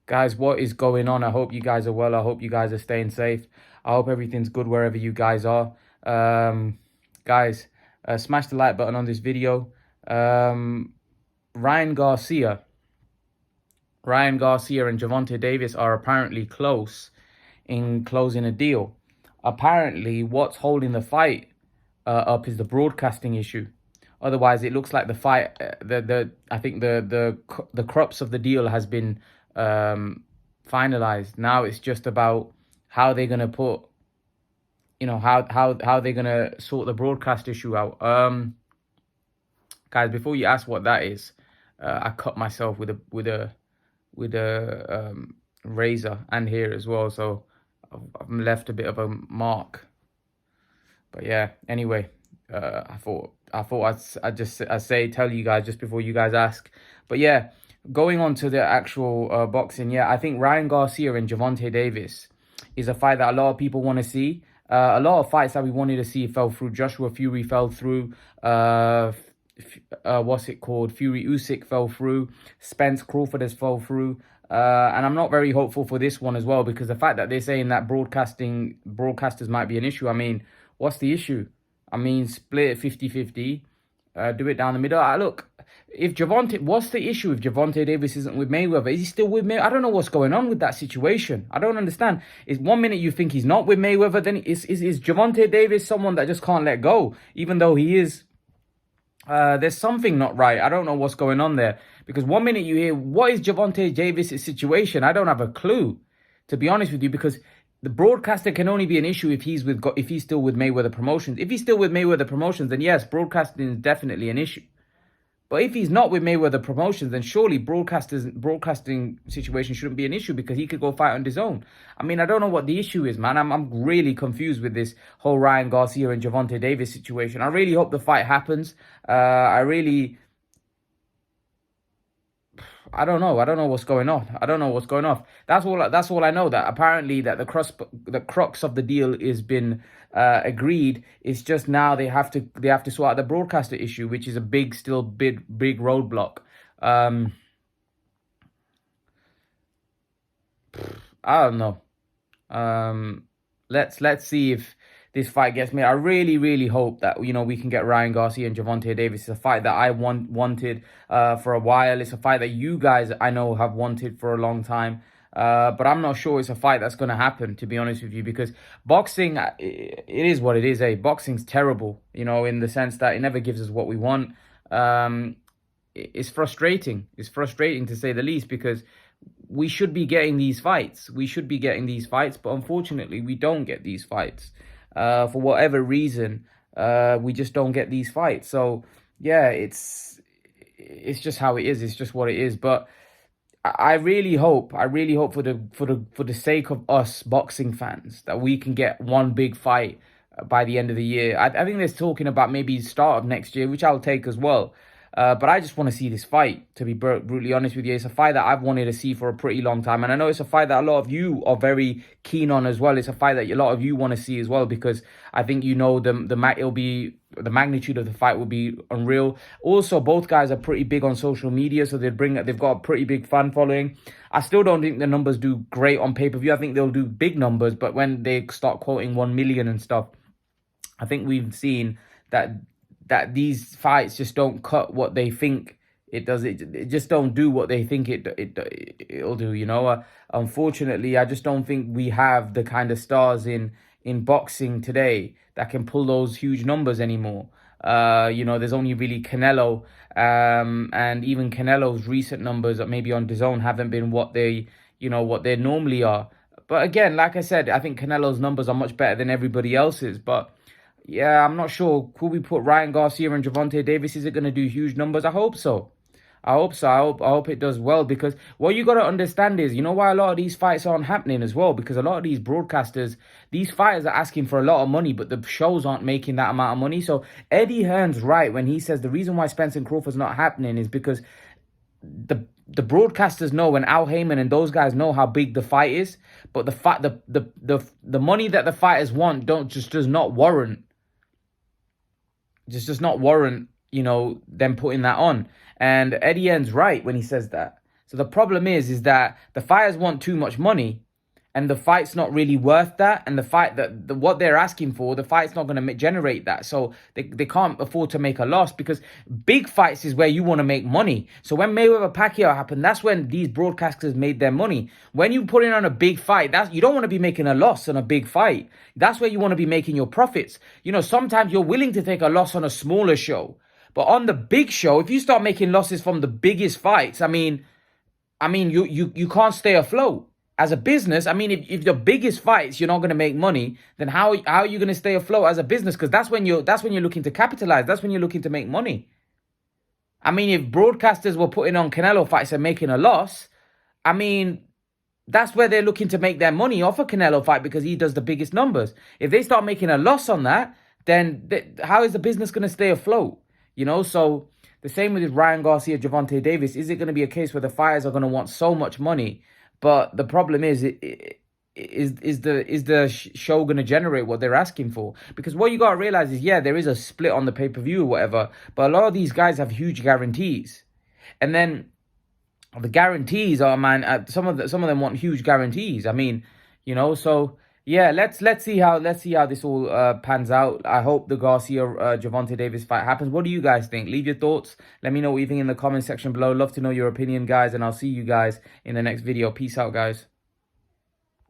Guys, what is going on? I hope you guys are well. I hope you guys are staying safe. I hope everything's good wherever you guys are. Guys, smash the like button on this video. Ryan Garcia. Ryan Garcia and Gervonta Davis are apparently close in closing a deal. Apparently, what's holding the fight up is the broadcasting issue. Otherwise, it looks like the fight, I think the crux of the deal has been finalized. Now it's just about how they're gonna put, how they're gonna sort the broadcast issue out. Guys, before you ask what that is, I cut myself with a razor, and here as well, so I've left a bit of a mark. But yeah, anyway, I thought I'd tell you guys just before you guys ask. But yeah, going on to the actual boxing, yeah, I think Ryan Garcia and Gervonta Davis is a fight that a lot of people want to see. A lot of fights that we wanted to see fell through. Joshua Fury fell through. Fury Usyk fell through. Spence Crawford has fell through. And I'm not very hopeful for this one as well, because the fact that they're saying that broadcasters might be an issue. I mean, what's the issue? I mean, split it 50-50. Do it down the middle. Look, what's the issue if Gervonta Davis isn't with Mayweather? Is he still with Mayweather? I don't know what's going on with that situation. I don't understand. Is one minute you think he's not with Mayweather, then is Gervonta Davis someone that just can't let go, even though he is? There's something not right. I don't know what's going on there, because one minute you hear, what is Gervonta Davis' situation? I don't have a clue, to be honest with you, because the broadcaster can only be an issue if he's still with Mayweather Promotions. If he's still with Mayweather Promotions, then yes, broadcasting is definitely an issue. But if he's not with Mayweather Promotions, then surely broadcasting situation shouldn't be an issue, because he could go fight on his own. I mean, I don't know what the issue is, man. I'm really confused with this whole Ryan Garcia and Gervonta Davis situation. I really hope the fight happens. I don't know. I don't know what's going on. I don't know what's going on. That's all I know. That apparently that the crux of the deal is been agreed. It's just now they have to sort out the broadcaster issue, which is a big roadblock. I don't know. Let's see if this fight gets made. I really hope that, we can get Ryan Garcia and Gervonta Davis. It's a fight that I wanted for a while. It's a fight that you guys, I know, have wanted for a long time. But I'm not sure it's a fight that's going to happen, to be honest with you, because boxing, it is what it is. Boxing's terrible, in the sense that it never gives us what we want. It's frustrating. It's frustrating, to say the least, because we should be getting these fights. But unfortunately, we don't get these fights. For whatever reason, we just don't get these fights. So yeah, it's just how it is. It's just what it is. But I really hope for the sake of us boxing fans that we can get one big fight by the end of the year. I think they're talking about maybe start of next year, which I'll take as well. But I just want to see this fight, to be brutally honest with you. It's a fight that I've wanted to see for a pretty long time. And I know it's a fight that a lot of you are very keen on as well. It's a fight that a lot of you want to see as well, because I think the magnitude of the fight will be unreal. Also, both guys are pretty big on social media, so they've got a pretty big fan following. I still don't think the numbers do great on pay-per-view. I think they'll do big numbers, but when they start quoting 1 million and stuff, I think we've seen that these fights just don't cut what they think it does. It just don't do what they think it'll do. Unfortunately, I just don't think we have the kind of stars in boxing today that can pull those huge numbers anymore. There's only really Canelo, and even Canelo's recent numbers, maybe on DAZN, haven't been what they normally are. But again, like I said, I think Canelo's numbers are much better than everybody else's. But yeah, I'm not sure. Could we put Ryan Garcia and Gervonta Davis? Is it going to do huge numbers? I hope so. I hope it does well, because what you got to understand is, why a lot of these fights aren't happening as well, because a lot of these broadcasters, these fighters are asking for a lot of money, but the shows aren't making that amount of money. So Eddie Hearn's right when he says the reason why Spence and Crawford's not happening is because the broadcasters know, and Al Heyman and those guys know how big the fight is, but the money that the fighters want does not warrant. Just does not warrant, them putting that on. And Eddie Hearn's right when he says that. So the problem is that the fighters want too much money, and the fight's not really worth that. And the fight what they're asking for, the fight's not going to generate that. So they can't afford to make a loss, because big fights is where you want to make money. So when Mayweather Pacquiao happened, that's when these broadcasters made their money. When you put in on a big fight, you don't want to be making a loss on a big fight. That's where you want to be making your profits. You know, sometimes you're willing to take a loss on a smaller show, but on the big show, if you start making losses from the biggest fights, I mean, you can't stay afloat. As a business, I mean, if the biggest fights you're not going to make money, then how are you going to stay afloat as a business? Because that's when you're looking to capitalize. That's when you're looking to make money. I mean, if broadcasters were putting on Canelo fights and making a loss, I mean, that's where they're looking to make their money off a Canelo fight, because he does the biggest numbers. If they start making a loss on that, then how is the business going to stay afloat? You know, so the same with Ryan Garcia, Gervonta Davis. Is it going to be a case where the fighters are going to want so much money? But the problem is the show going to generate what they're asking for? Because what you got to realize is, yeah, there is a split on the pay-per-view or whatever, but a lot of these guys have huge guarantees. And then the guarantees are, man, some of them want huge guarantees. I mean, you know, so yeah, let's see how this all pans out. I hope the Garcia Gervonta Davis fight happens. What do you guys think? Leave your thoughts. Let me know what you think in the comment section below. Love to know your opinion, guys, and I'll see you guys in the next video. Peace out, guys.